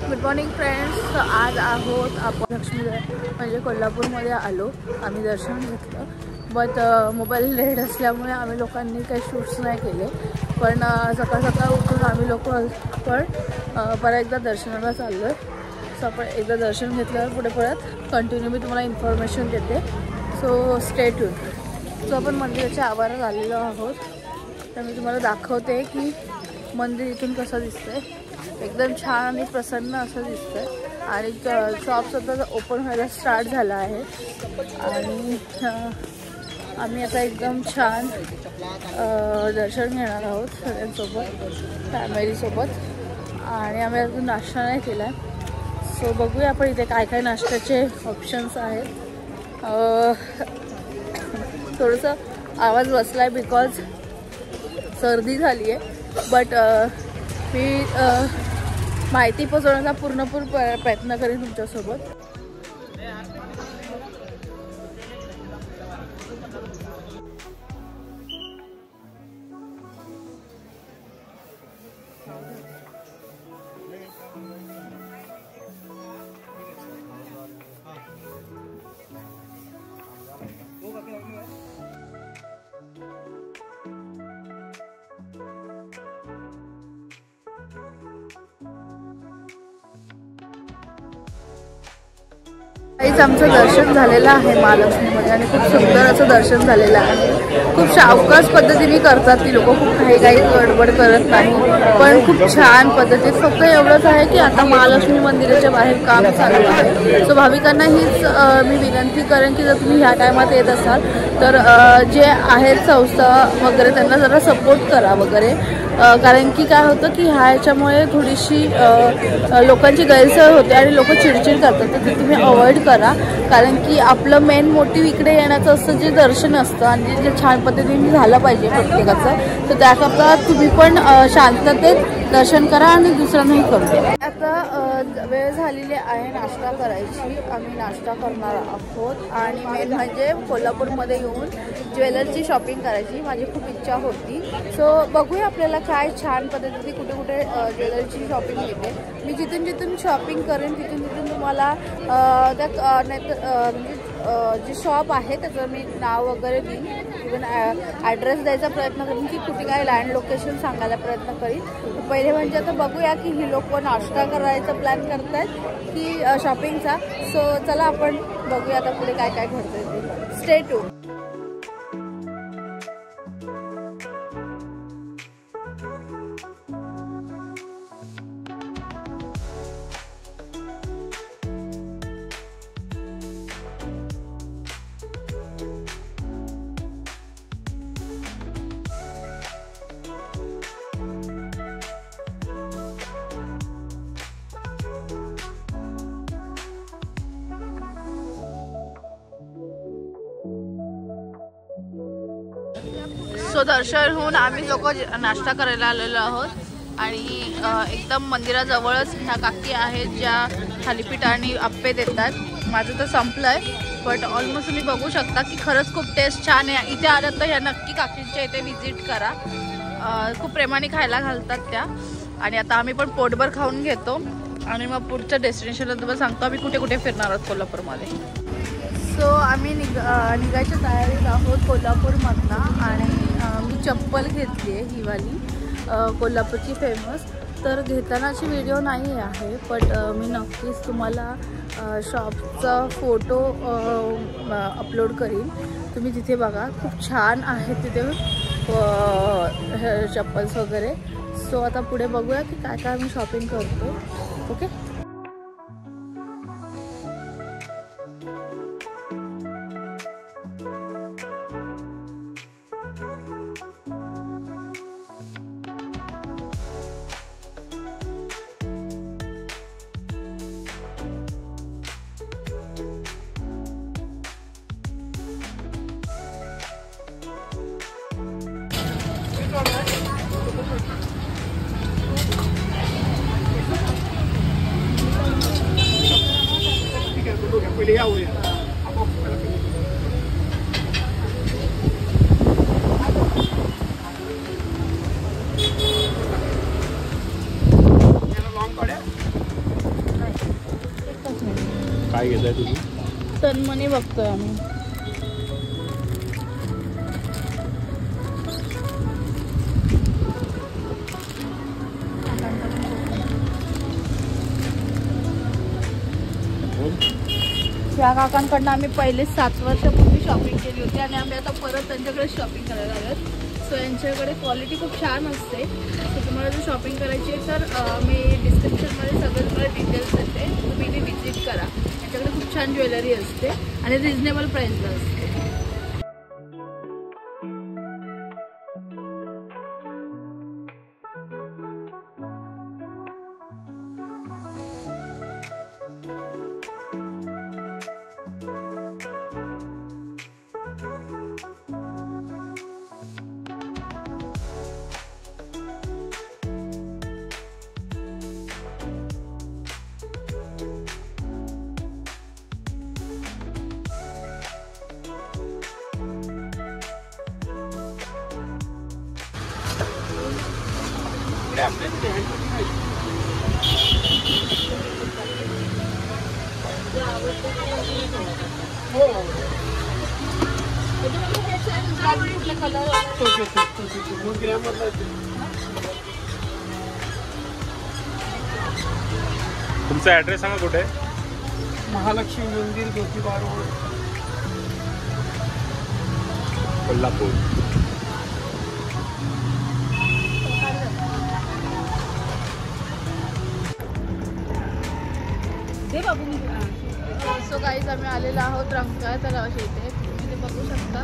Good morning friends. आज आहोत आपण लक्ष्मी म्हणजे कोल्हापूरमध्ये आलो. आम्ही दर्शन घेतलं बट मोबाईल लेट असल्यामुळे आम्ही लोकांनी काही शूट्स नाही केले. पण सकाळ सकाळ उठून आम्ही लोक पण परत एकदा दर्शनाला चाललो आहे. सो आपण एकदा दर्शन घेतल्यावर पुढे परत कंटिन्यू मी तुम्हाला इन्फॉर्मेशन देते. So stay tuned. सो आपण मंदिराच्या आवारात आलेलो आहोत. तर मी तुम्हाला दाखवते की मंदिर इथून कसं दिसतंय. एकदम छान आणि प्रसन्न असं दिसतंय. आणि शॉपसुद्धा ओपन व्हायला स्टार्ट झाला आहे. आणि आम्ही आता एकदम छान दर्शन घेणार आहोत सगळ्यांसोबत, फॅमिलीसोबत. आणि आम्ही अजून नाश्ता नाही केला आहे. सो बघूया आपण इथे काय काय नाश्त्याचे ऑप्शन्स आहेत. थोडंसं आवाज बसला आहे बिकॉज सर्दी झाली आहे. बट मी माहिती पोचवण्याचा पूर्णपूर प्रयत्न करेन तुमच्यासोबत. काहीच आमचं दर्शन झालेलं आहे महालक्ष्मीमध्ये आणि खूप सुंदर असं दर्शन झालेलं आहे. खूप सावकाश पद्धतीने करतात ती लोक, खूप काही गडबड करत नाही, पण खूप छान पद्धतीत. फक्त एवढंच आहे की आता महालक्ष्मी मंदिराच्या बाहेर काम चालू आहे. सो भाविकांना हीच मी विनंती करेन की जर तुम्ही ह्या टायमात येत असाल तर जे आहेत संस्था वगैरे त्यांना जरा सपोर्ट करा वगैरे. कारण की काय होतं की ह्याच्यामुळे थोडीशी लोकांची गैरसोय होते आणि लोक चिडचिड करतात. तर ते तुम्ही अवॉइड करा. कारण की आपलं मेन मोटिव्ह इकडे येण्याचं असतं जे दर्शन असतं आणि जे छान पद्धतीने झालं पाहिजे प्रत्येकाचं. तर त्याकरता तुम्ही पण शांततेत दर्शन करा आणि दुसऱ्यांनाही करू द्या. आता वेळ झालेली आहे नाश्ता करायची. आम्ही नाश्ता करणार आहोत आणि मेन म्हणजे कोल्हापूरमध्ये येऊन ज्वेलरची शॉपिंग करायची माझी खूप इच्छा होती. सो बघूया आपल्याला काय छान पद्धतीने कुठे कुठे ज्वेलरीची शॉपिंग येते. मी जिथून जिथून शॉपिंग करेन तिथून तिथून तुम्हाला त्या म्हणजे जे शॉप आहे त्याचं मी नाव वगैरे देईन. इवन ॲड्रेस द्यायचा प्रयत्न करीन की कुठे काय लँड लोकेशन सांगायला प्रयत्न करीन. पहिले म्हणजे आता बघूया की ही लोक नाश्ता करायचा प्लॅन करत आहेत की शॉपिंगचा. सो चला आपण बघूया आता पुढे काय काय घडतंय ते. Stay tuned. सो दर्शन होऊन आम्ही लोक नाश्ता करायला आलेलो आहोत. आणि एकदम मंदिराजवळच ह्या काकी आहेत ज्या थालीपीठ आणि आप्पे देतात. माझं तर संपलं आहे बट ऑलमोस्ट तुम्ही बघू शकता की खरंच खूप टेस्ट छान आहे. इथे आलं तर ह्या नक्की काकींच्या इथे व्हिजिट करा. खूप प्रेमाने खायला घालतात त्या. आणि आता आम्ही पण पोटभर खाऊन घेतो आणि मग पुढच्या डेस्टिनेशनला तुम्हाला सांगतो आम्ही कुठे कुठे फिरणार आहोत कोल्हापूरमध्ये. सो आम्ही निघायच्या तयारीत आहोत कोल्हापूरमधनं. आणि मी चप्पल घेतली आहे ही वाली कोल्हापूरची फेमस. तर घेतानाची व्हिडिओ नाही आहे बट मी नक्कीच तुम्हाला शॉपचा फोटो अपलोड करीन. तुम्ही तिथे बघा खूप छान आहे तिथे चप्पल्स वगैरे. सो आता पुढे बघूया की काय काय मी शॉपिंग करतो. ओके. काय घेताय तुम्ही? तनमनी बघतोय आम्ही. या काकांकडनं आम्ही पहिले 7 वर्षापूर्वी शॉपिंग केली होती आणि आम्ही आता परत त्यांच्याकडे शॉपिंग करायला आलोत. सो यांच्याकडे क्वालिटी खूप छान असते. सो तुम्हाला जर शॉपिंग करायची आहे तर मी डिस्क्रिप्शनमध्ये सगळं तुम्हाला डिटेल्स देते, तुम्ही इथे विजिट करा. यांच्याकडे खूप छान ज्वेलरी असते आणि रिजनेबल प्राईसला असते. तुमचा ऍड्रेस सांगा कुठे? महालक्ष्मी मंदिर, Jyotiba road, Kolhapur. So guys आम्ही आलेलो आहोत रंकाळा तलावाच्या इथे. तुम्ही ते बघू शकता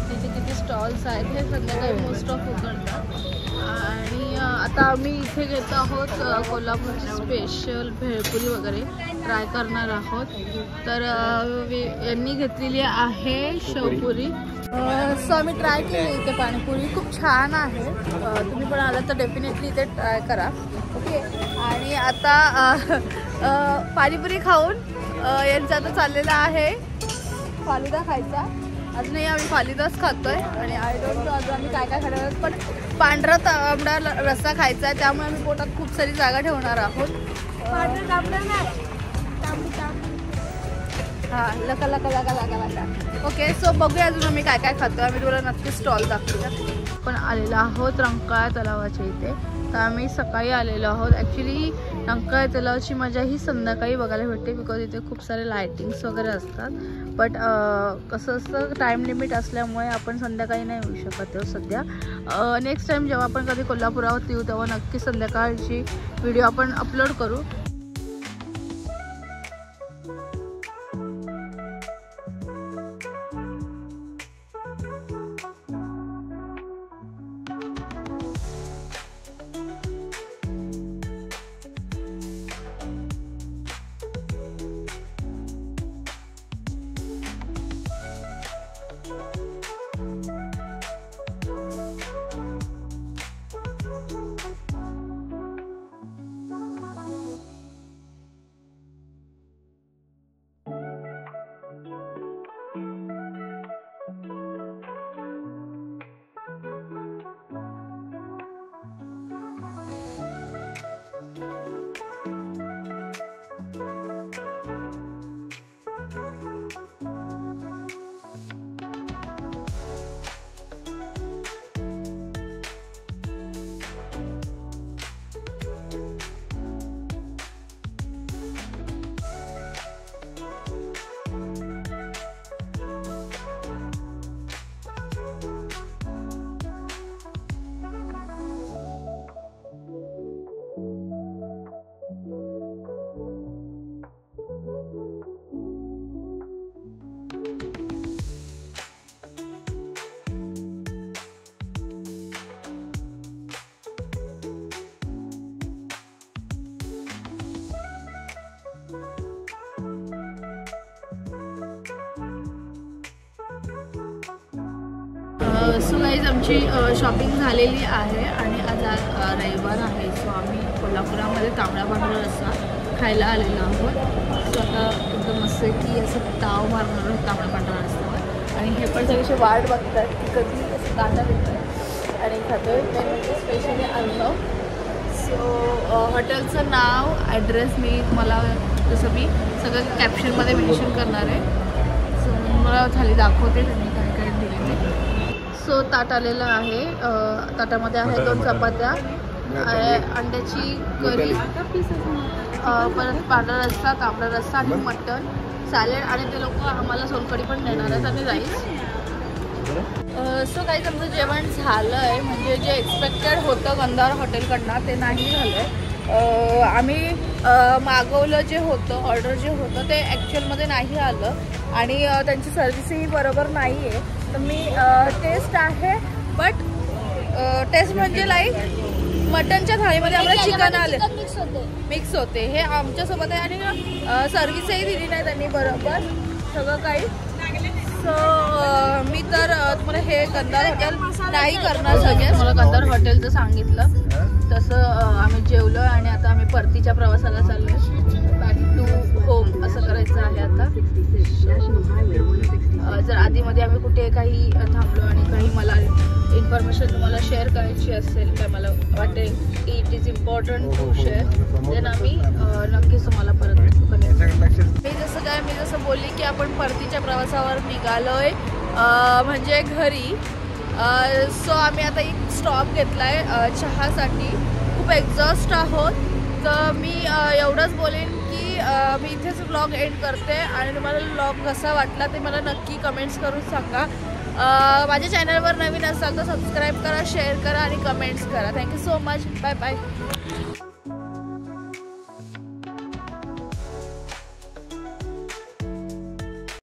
तिथे किती स्टॉल्स आहेत. हे संध्याकाळी मोस्ट ऑफ उघडतात. आणि आता आम्ही इथे घेतो आहोत कोल्हापूरची स्पेशल भेळपुरी वगैरे ट्राय करणार आहोत. तर यांनी घेतलेली आहे शेवपुरी. सो आम्ही ट्राय केली इथे पाणीपुरी, खूप छान आहे. तुम्ही पण आलात तर डेफिनेटली इथे ट्राय करा. ओके. आणि आता पाणीपुरी खाऊन यांचा आता चाललेला आहे फालुदा खायचा. अजूनही आम्ही फालुदाच खातोय आणि आय डोंट नो अजून आम्ही काय काय खाणार आहोत. पण पांढरा तांबडा रस्सा खायचा आहे, त्यामुळे आम्ही पोटात खूप सारी जागा ठेवणार आहोत. हां, लका लका लका लका लका. ओके. सो बघूया अजून आम्ही काय काय खातो. आम्ही तुम्हाला नक्की स्टॉल दाखवूया. पण आलेलो आहोत रंकाळा तलावाच्या इथे. तर आम्ही सकाळी आलेलो आहोत. ॲक्च्युली रंकाळा तलावाची मजा ही संध्याकाळी बघायला भेटते, बिकॉज इथे खूप सारे लायटिंग्स वगैरे असतात. बट कसं असतं, टाईम लिमिट असल्यामुळे आपण संध्याकाळी नाही येऊ शकत तेव्हा सध्या. नेक्स्ट टाईम जेव्हा आपण कधी कोल्हापुरात येऊ तेव्हा नक्की संध्याकाळची व्हिडिओ आपण अपलोड करू. सो गाईज आमची शॉपिंग झालेली आहे आणि आज रविवार आहे. सो आम्ही कोल्हापुरामध्ये तांबडा पांढरा रस्सा खायला आलेलो आहोत. सो आता एकदम मस्त की असं ताव मारणार आहोत तांबडा पांढरा रस्त्यावर. आणि हे पण सगळे वाट बघतात की कधी असं तांबडा भेटतं आणि खातोय. ते म्हणजे स्पेशली आणलं. सो हॉटेलचं नाव ॲड्रेस मी तुम्हाला जसं मी सगळं कॅप्शनमध्ये मेन्शन करणार आहे. सो मला खाली दाखवते त्यांनी काय काय दिलेले. सो ताट आलेलं आहे. ताटामध्ये आहे 2 चपात्या, अंड्याची करी, परत पांढरा रस्सा, तांबडा रस्सा आणि मटण, सॅलेड आणि ते लोक आम्हाला सोलकढी पण देणार आहेत आणि राईस. सो काही आमचं जेवण झालं आहे. म्हणजे जे एक्सपेक्टेड होतं गंधार हॉटेलकडनं ते नाही झालं आहे. आम्ही मागवलं जे होतं, ऑर्डर जे होतं ते ॲक्च्युअलमध्ये नाही आलं आणि त्यांची सर्व्हिसही बरोबर नाही आहे. तर मी टेस्ट आहे बट टेस्ट म्हणजे लाईक मटनच्या थाळीमध्ये आम्हाला चिकन आले मिक्स होते. हे आमच्यासोबत आहे आणि सर्व्हिसही दिली नाही त्यांनी बरोबर सगळं काही. सो मी तर तुम्हाला हे गंधार हॉटेल नाही करणार सजेस्ट. मला गंधार हॉटेलचं सांगितलं तसं आम्ही जेवलो आणि आता आम्ही परतीच्या प्रवासाला चाललो आहे. बॅक टू होम असं करायचं आहे आता. जर आधीमध्ये आम्ही कुठे काही थांबलो आणि काही मला इन्फॉर्मेशन तुम्हाला शेअर करायची असेल तर मला वाटेल की it is important to share, then आम्ही नक्कीच तुम्हाला परत मी जसं बोलली की आपण परतीच्या प्रवासावर निघालोय म्हणजे घरी. सो आम्ही आता एक स्टॉप घेतला आहे चहासाठी. खूप एक्झॉस्ट आहोत. तर मी एवढंच बोलेन की मी इथेच व्लॉग एंड करते आणि तुम्हाला व्लॉग कसा वाटला ते मला नक्की कमेंट्स करून सांगा. माझ्या चॅनलवर नवीन असाल तर सबस्क्राईब करा, शेअर करा आणि कमेंट्स करा. Thank you so much. Bye bye.